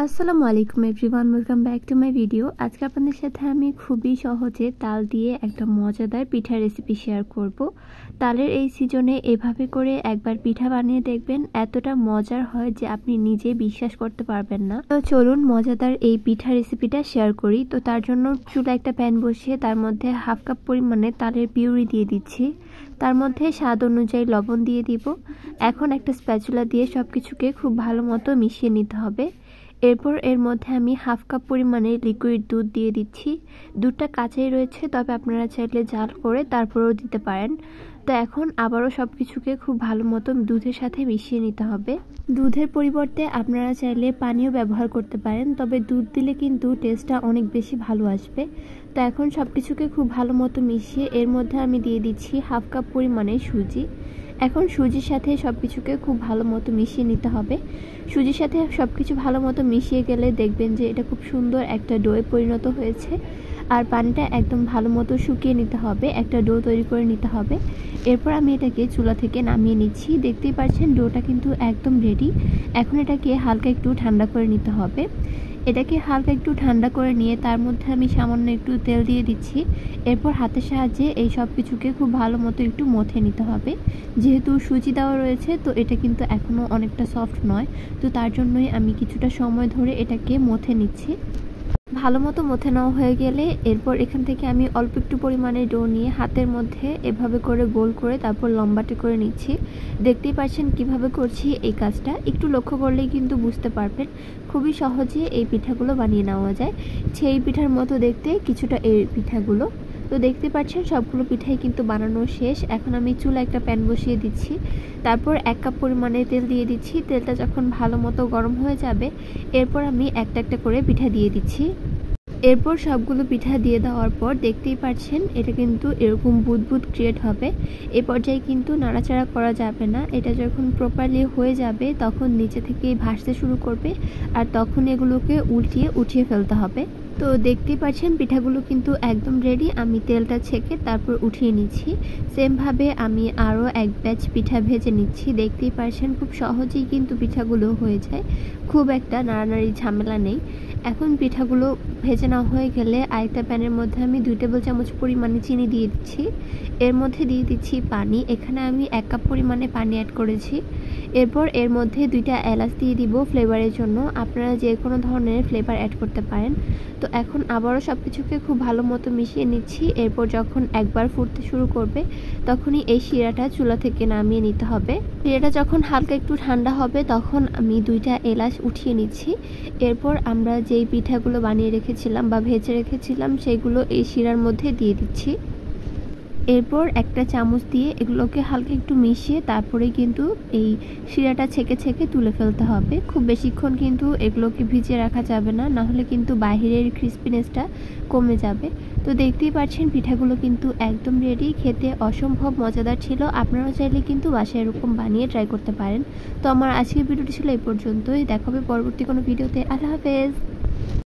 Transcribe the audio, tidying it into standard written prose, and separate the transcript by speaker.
Speaker 1: আসসালামু আলাইকুম everyone, welcome back to my video. আজকে আপনাদের সাথে আমি খুবই সহজে তাল দিয়ে একটা মজাদার পিঠা রেসিপি শেয়ার করব। তালের এই সিজনে এভাবে করে একবার পিঠা বানিয়ে দেখবেন, এতটা মজার হয় যে আপনি নিজে বিশ্বাস করতে পারবেন না। তো চলুন মজাদার এই পিঠা রেসিপিটা শেয়ার করি। তো তার জন্য চুলা একটা প্যান বসিয়ে তার মধ্যে হাফ কাপ পরিমাণে তালের পিউরি দিয়ে দিচ্ছি। তার মধ্যে স্বাদ অনুযায়ী লবণ দিয়ে দিব। এখন একটা স্প্যাচুলা দিয়ে সব কিছুকে খুব ভালো মতো মিশিয়ে নিতে হবে। এরপর এর মধ্যে আমি হাফ কাপ পরিমাণে লিকুইড দুধ দিয়ে দিচ্ছি। দুধটা কাঁচাই রয়েছে, তবে আপনারা চাইলে জাল করে তারপরেও দিতে পারেন। তো এখন আবারও সব কিছুকে খুব ভালো মতো দুধের সাথে মিশিয়ে নিতে হবে। দুধের পরিবর্তে আপনারা চাইলে পানিও ব্যবহার করতে পারেন, তবে দুধ দিলে কিন্তু টেস্টটা অনেক বেশি ভালো আসবে। তো এখন সব কিছুকে খুব ভালো মতো মিশিয়ে এর মধ্যে আমি দিয়ে দিচ্ছি হাফ কাপ পরিমাণে সুজি। এখন সুজির সাথে সব কিছুকে খুব ভালো মতো মিশিয়ে নিতে হবে। সুজির সাথে সব কিছু ভালো মতো মিশিয়ে গেলে দেখবেন যে এটা খুব সুন্দর একটা ডোয়ে পরিণত হয়েছে। আর পানিটা একদম ভালো মতো শুকিয়ে নিতে হবে, একটা ডো তৈরি করে নিতে হবে। এরপর আমি এটাকে চুলা থেকে নামিয়ে নিচ্ছি। দেখতেই পাচ্ছেন ডোটা কিন্তু একদম রেডি। এখন এটাকে হালকা একটু ঠান্ডা করে নিতে হবে। এটাকে হালকা একটু ঠান্ডা করে নিয়ে তার মধ্যে আমি সামান্য একটু তেল দিয়ে দিচ্ছি। এরপর হাতের সাহায্যে এই সব কিছুকে খুব ভালো মতো একটু মথে নিতে হবে। যেহেতু সুজি দেওয়া রয়েছে, তো এটা কিন্তু এখনও অনেকটা সফট নয়, তো তার জন্যই আমি কিছুটা সময় ধরে এটাকে মথে নিচ্ছি। ভালো মতো মথে নেওয়া হয়ে গেলে এরপর এখান থেকে আমি অল্প একটু পরিমাণে ডো নিয়ে হাতের মধ্যে এভাবে করে গোল করে তারপর লম্বাটে করে নিচ্ছি। দেখতেই পাচ্ছেন কিভাবে করছি এই কাজটা, একটু লক্ষ্য করলেই কিন্তু বুঝতে পারবেন। খুবই সহজে এই পিঠাগুলো বানিয়ে নেওয়া যায়। সেই পিঠার মতো দেখতে কিছুটা এই পিঠাগুলো। তো দেখতে পাচ্ছেন সবগুলো পিঠাই কিন্তু বানানো শেষ। এখন আমি চুলা একটা প্যান বসিয়ে দিচ্ছি। তারপর 1 কাপ পরিমাণে তেল দিয়ে দিচ্ছি। তেলটা যখন ভালো মতো গরম হয়ে যাবে এরপর আমি একটা একটা করে পিঠা দিয়ে দিচ্ছি। এরপর সবগুলো পিঠা দিয়ে দেওয়ার পর দেখতেই পাচ্ছেন এটা কিন্তু এরকম বুদবুদ ক্রিয়েট হবে। এই পর্যায়ে কিন্তু নাড়াচাড়া করা যাবে না। এটা যখন প্রপারলি হয়ে যাবে তখন নিচে থেকেই ভাসতে শুরু করবে, আর তখন এগুলোকে উঠিয়ে ফেলতে হবে। তো দেখতেই পাচ্ছেন পিঠাগুলো কিন্তু একদম রেডি। আমি তেলটা ছেঁকে তারপর উঠিয়ে নিচ্ছি। সেমভাবে আমি আরও এক ব্যাচ পিঠা ভেজে নিচ্ছি। দেখতেই পাচ্ছেন খুব সহজেই কিন্তু পিঠাগুলো হয়ে যায়, খুব একটা নাড়ানাড়ি ঝামেলা নেই। এখন পিঠাগুলো ভেজে নেওয়া হয়ে গেলে আরেকটা প্যানের মধ্যে আমি 2 টেবিল চামচ পরিমাণে চিনি দিয়ে দিচ্ছি। এর মধ্যে দিয়ে দিচ্ছি পানি। এখানে আমি 1 কাপ পরিমাণে পানি অ্যাড করেছি। এরপর এর মধ্যে 2টা এলাচ দিয়ে দিব ফ্লেভারের জন্য। আপনারা যে কোনো ধরনের ফ্লেভার অ্যাড করতে পারেন। তো এখন আবারও সব কিছুকে খুব ভালো মতো মিশিয়ে নিচ্ছি। এরপর যখন একবার ফুটতে শুরু করবে তখনই এই শিরাটা চুলা থেকে নামিয়ে নিতে হবে। শিরাটা যখন হালকা একটু ঠান্ডা হবে তখন আমি 2টা এলাচ উঠিয়ে নিচ্ছি। এরপর আমরা যেই পিঠাগুলো বানিয়ে রেখেছিলাম বা ভেজে রেখেছিলাম সেগুলো এই শিরার মধ্যে দিয়ে দিচ্ছি। এরপর একটা চামচ দিয়ে এগুলোকে হালকা একটু মিশিয়ে তারপরে কিন্তু এই শিরাটা ছেঁকে ছেঁকে তুলে ফেলতে হবে। খুব বেশিক্ষণ কিন্তু এগুলোকে ভিজিয়ে রাখা যাবে না, নাহলে কিন্তু বাহিরের ক্রিস্পিনেসটা কমে যাবে। তো দেখতেই পাচ্ছেন পিঠাগুলো কিন্তু একদম রেডি। খেতে অসম্ভব মজাদার ছিল। আপনারাও চাইলে কিন্তু বাসায় এরকম বানিয়ে ট্রাই করতে পারেন। তো আমার আজকের ভিডিওটি ছিল এই পর্যন্তই। দেখা হবে পরবর্তী কোনো ভিডিওতে। আল্লাহ হাফেজ।